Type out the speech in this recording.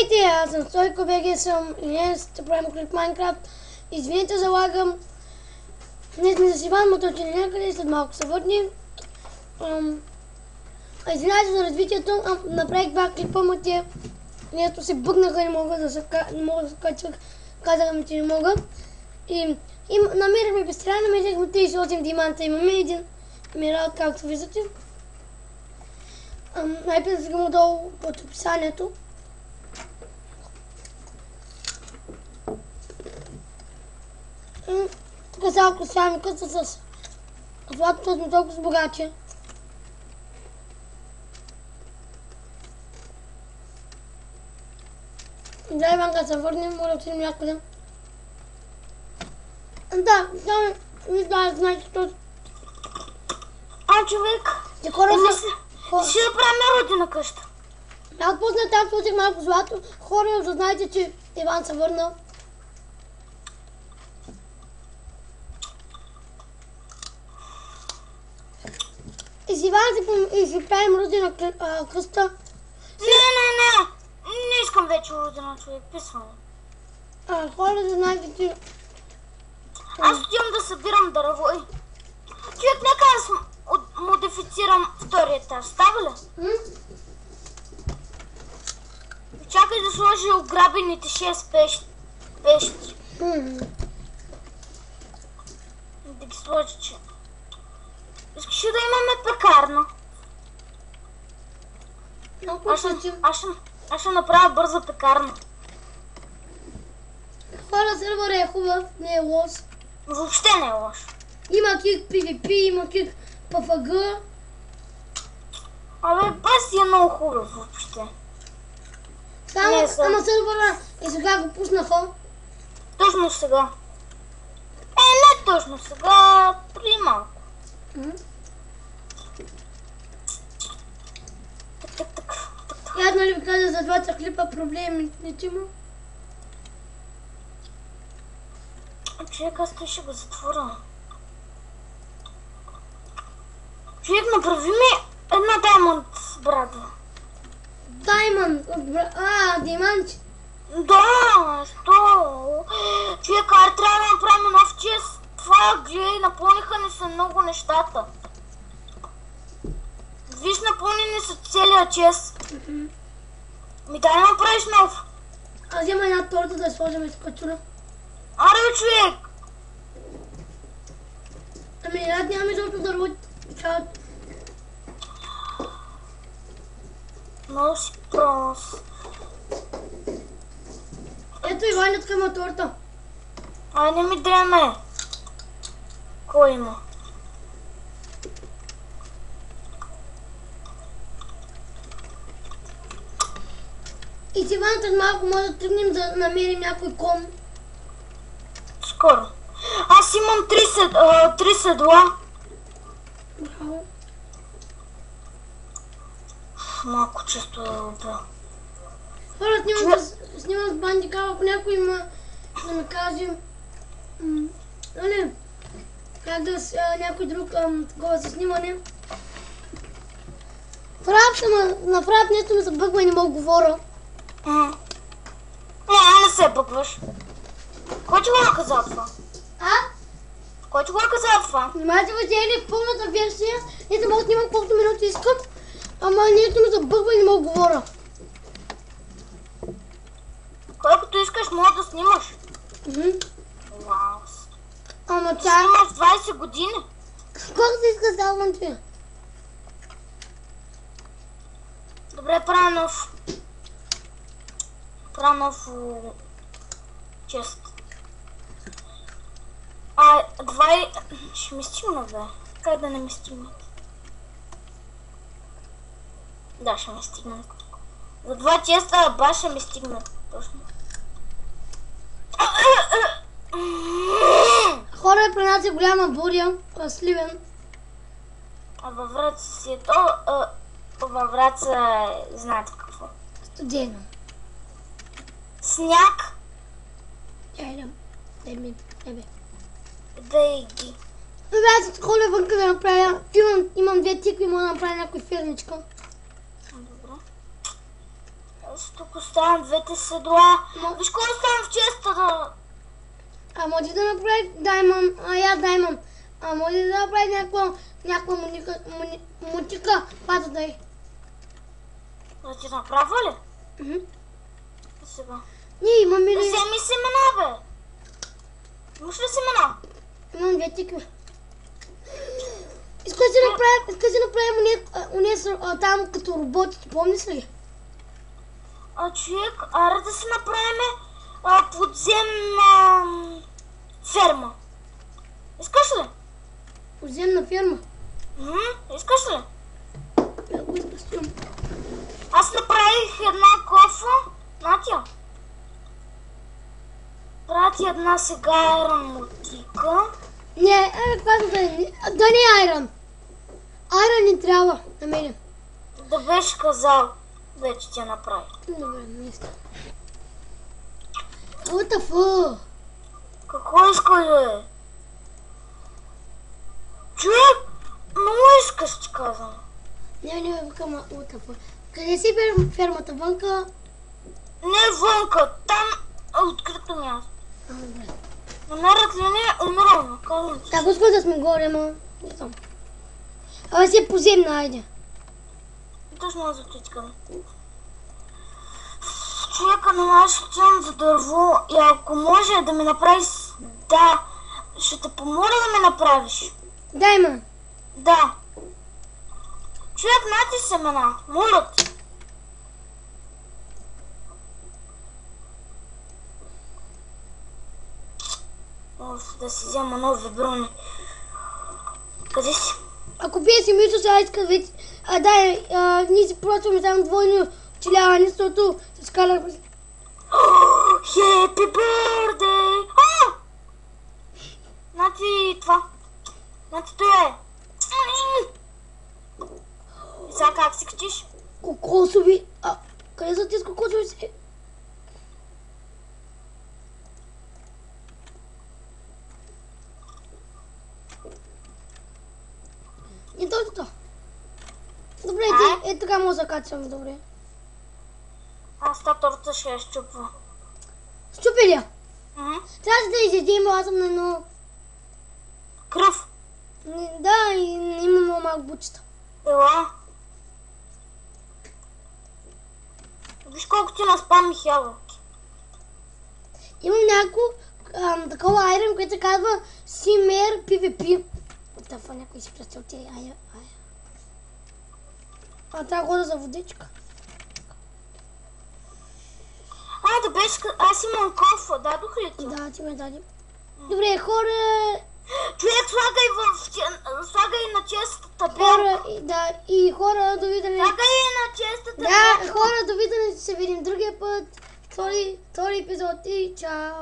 Здравейте, аз съм Стойко БГ, съм и днес ще правим клип Майнкрафт. Извинете, залагам. Днес ми засивам моточи някъде, след малко се върнем. Извинете за развитието, направих два клипа, но те нещо се бъгнаха, не мога да се качах, казаха ми, че не мога. И намерихме пестрана, намерихме 38 диаманта, имаме един емералд, както виждате. Най-първо да слагам отдолу под описанието. Тук сега красяваме къса с златото, сме толкова богачи. Дай банка да се върнем, може да отидем някъде. Да, не знаете, що... Човек, Ще да правим родина къща. Малко после там сложих малко злато. Хора, да знаете, че Иван се върна. И с Иван си правим родина къща. Не искам вече родина, човек, писвам. Хора, да знаете, че... Аз отивам да събирам дърво. Човек, нека аз модифицирам втория етаж. Става ли? Чакай да сложи ограбените 6 пещи. Да ги сложи, че... Искаш да имаме пекарна. Аз ще направя бърза пекарна. Хора, сервера е хубав, не е лош. Въобще не е лош. Има кик PvP, има кик PFG. Абе, бас е много хубав въобще. Ама сервера и сега го пуснаха. Точно сега. Не точно сега, при малко. И аз нали ви казах за двата клипа проблеми не ти има? Човек, аз той ще го затворя. Човек, направи ми една даймонд, брата. Даймонд, диамант. Да, що? Човек, трябва да направим нов чест. Това, гледай, напълниха ни се много нещата. Виж, напълнени са целия чест. Ми дай да направиш нов. Аз взема една торта да сложим из качура. Аре, човек! Ами, аз нямаме жълто дърво. Много си прост. Ето Иванятка има торта. Ай, не ми дреме. Кой има? И с Иваната малко може да тръгнем да намерим някой ком. Скоро. Аз имам 3 седла. Браво. Малко често е лъпа. Хора, снимам с бандикава, ако някой има да ми каже как да някой друг такова за снимане. На фрап нещо ми се бъгва и не мога да говоря. Не се бъгваш. Кой ти го наказа това? Кой ти го наказа това? Внимайте, взели пълната версия, не мога да снимам колкото минути искам, ама нещо ми се бъгва и не мога да говоря. Колкото искаш, мога да снимаш. Вау. Ама тя... Снимаш 20 години. Колко си иска салвам ти? Добре, правя нов. Чест. Ще ми стигна, бе. Как да не ми стигна? Да, ще ми стигна. За 2 честа баш ще ми стигна. Точно. Хора, при нас е голяма буря, Сливен. А във Враца си е то... Във Враца знаете какво. Студено. Сняг. Дай бе. Дай ги. Аз холя вънка да направя. Имам 2 тикви, мога да направя някой фермичка. Добре. Тук оставям двете седла. Но- Виж какво оставям в честата. А може да направи даймон, даймон. А може да направи някаква мутика, патата й. Да ти направя ли? Мгм. Сега. Ние имаме ли? Вземи семена, бе. Имаш ли семена? Имам две тикви. Искаш да си направим уния там като роботите, помниш ли? Човек, ара да си направим подземна ферма. Искаш ли? Подземна ферма. Искаш ли? Ако искаш, имам. Аз направих една кофа. Натя. Правя ти една сега айрон мотика. Не, казвам да не е айрон. Айрон ни трябва на мене. Да беше казал, вече ти я направи. Добре, не иска. What the fuck? Какво искаш, бе? Човек, много искаш, ти казвам. Не, викам what the fuck. Къде си фермата? Вънка? Не вънка, там е открито място. Добре. Намерят ли не, умирам, казвам ти. Так, искам да сме горе, ма. Не знам. Абе си е поземна, айде. Точно аз затичкам. Човека не можеш да за дърво и ако може да ми направиш... Да, ще те помоля да ми направиш. Дай, ма. Да. Човек, нати семена, моля ти. Да си взема нови брони. Къде си? Ако бие си мисля, сега иска вече... Дай, ние си прочваме там двойно оцеляване, защото се скалахме. Happy birthday! Нати това. Нати това е. И сега как си качиш? Кокосови... къде са тези кокосови си? И точно. Добре, ти така може да качваме, добре. Аз та торта ще я щупва. Щупи ли я? Трябва да изядем, аз съм на едно... Кръв. Да, и имам малко бучета. Ела. Виж колко ти наспамих ябълки. Имам някакво такова айрон, което се казва Симер PvP. Отъфа, някой си представил тези ая. Трябва хода за водичка. Да беше... Аз имам кофа, дадох ли ти? Да, ти ме даде. Добре, хора... Човек, слагай на честата белка. Хора, и хора, довидане. Слагай на честата белка. Да, хора, довидане, ще се видим другия път. Втори епизод и чао.